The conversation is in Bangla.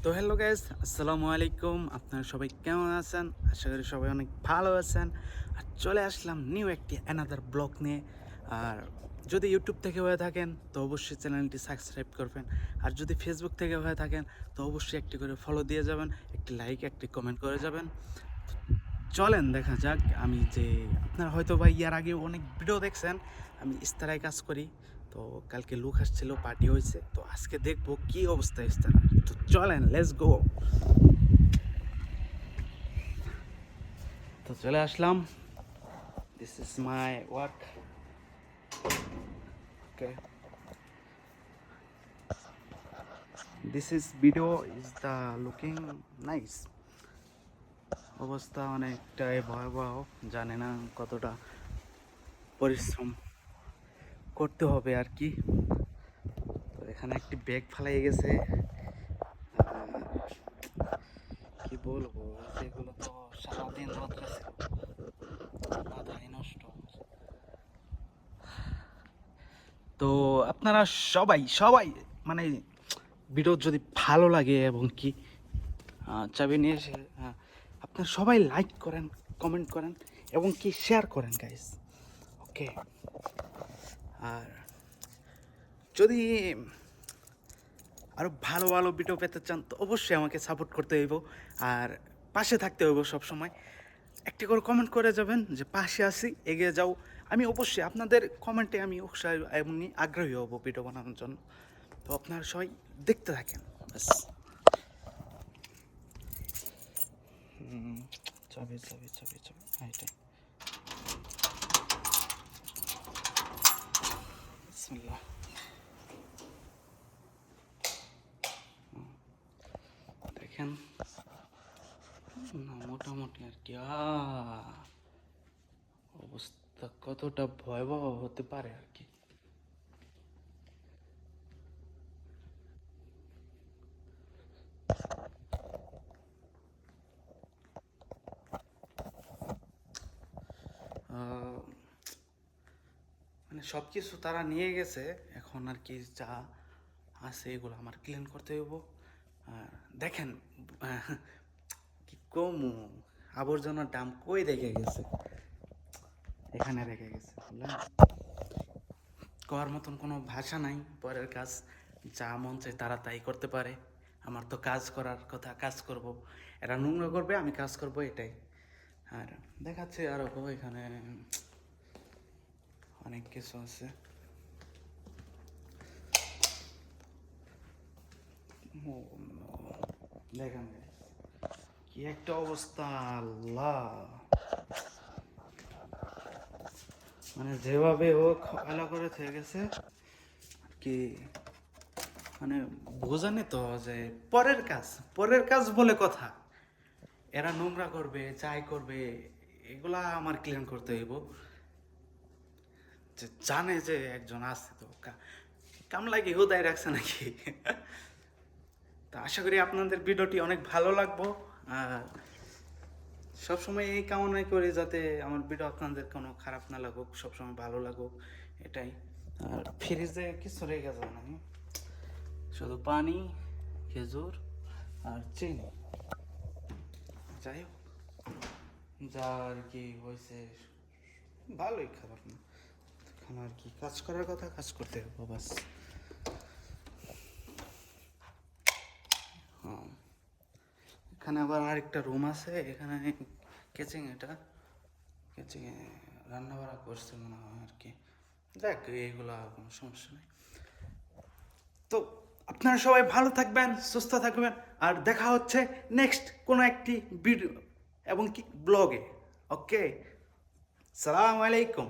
তো হ্যালো গাইস, আসসালামু আলাইকুম। আপনারা সবাই কেমন আছেন? আশা করি সবাই অনেক ভালো আছেন। আর চলে আসলাম নিউ একটি অ্যানাদার ব্লগ নিয়ে। আর যদি ইউটিউব থেকে হয়ে থাকেন তো অবশ্যই চ্যানেলটি সাবস্ক্রাইব করবেন। আর যদি ফেসবুক থেকে হয়ে থাকেন তো অবশ্যই একটি করে ফলো দিয়ে যাবেন, একটি লাইক, একটি কমেন্ট করে যাবেন। চলেন দেখা যাক। আমি যে আপনারা হয়তো বা ইয়ার আগে অনেক ভিডিও দেখছেন, আমি ইস্তারায় কাজ করি। তো কালকে লুক আসছিল, পার্টি হয়েছে, তো আজকে দেখবো কি অবস্থা ইস্তারা। তো চলেন, লেটস গো। তো চলে আসলাম, this is my work. Okay, this is video is the looking nice. অবস্থা অনেকটাই ভয়াবহ, জানে না কতটা পরিশ্রম করতে হবে আর কি। তো এখানে একটি ব্যাগ ফালাই গেছে, কি বলবো, সেগুলো তো সারাদিন রোদ্রে ছিল, মাথায় নষ্ট। তো আপনারা সবাই সবাই মানে ভিডিও যদি ভালো লাগে এবং কি চাবি নিয়ে এসে আপনারা সবাই লাইক করেন, কমেন্ট করেন এবং কি শেয়ার করেন গাইস। ওকে, আর যদি আরও ভালো ভালো ভিডিও পেতে চান তো অবশ্যই আমাকে সাপোর্ট করতে হইব আর পাশে থাকতে হইব সব সময়। একটি করে কমেন্ট করে যাবেন যে পাশে আসি, এগিয়ে যাও। আমি অবশ্যই আপনাদের কমেন্টে আমি উৎসাহ এমনি আগ্রহী হব ভিডিও বানানোর জন্য। তো আপনারা সবাই দেখতে থাকেন ব্যাস। চাবি চাবি চাবি চাবি, হ্যাঁ এটাই। বিসমিল্লাহ। দেখেন না, মোটামুটি আর কি অবস্থা কতটা ভয়াবহ হতে পারে আর কি। মানে সব কিছু তারা নিয়ে গেছে, এখন আর কি যা আছে এগুলো আমার ক্লিন করতে হইব। আর দেখেন কি কমু, আবর্জনার ডাম কই রেখে গেছে, এখানে রেখে গেছে বুঝলেন। করার মতন কোনো ভাষা নাই। পরের কাজ যা মন চায় তারা তাই করতে পারে, আমার তো কাজ করার কথা, কাজ করব। এরা নোংরা করবে, আমি কাজ করব, এটাই। আর দেখাচ্ছে আরও এখানে অনেক কিছু আছে। দেখেন কি একটা অবস্থা, আল্লাহ। মানে যেভাবে ও খেলা করে থেকে গেছে আর কি, মানে বোঝানি তো যে পরের কাজ বলে কথা। এরা নোংরা করবে, চাই করবে, এগুলা আমার ক্লিয়ার করতে হইব। যে জানে যে একজন আছে, তো কামলা কি হুদায় রাখছে নাকি। তো আশা করি আপনাদের ভিডিওটি অনেক ভালো লাগবো। আর সবসময় এই কামনাই করি যাতে আমার ভিডিও আপনাদের কোনো খারাপ না লাগুক, সবসময় ভালো লাগুক, এটাই। আর ফ্রিজে কিছু রেখে যাবে না, শুধু পানি, খেজুর আর চিনি, যাই হোক যা আর কি হয়েছে, ভালোই খাবার না। এখন আর কি কাজ করার কথা, কাজ করতে হবে বাস। হ্যাঁ, এখানে আবার আরেকটা রুম আছে, এখানে কিচেন, এটা কিচেনে রান্না বান্না করছে মনে হয় আর কি। দেখ এইগুলা কোনো সমস্যা নেই। তো আপনারা সবাই ভালো থাকবেন, সুস্থ থাকবেন, আর দেখা হচ্ছে নেক্সট কোনো একটি ভিডিও এবং কি ব্লগে। ওকে, সালাম আলাইকুম।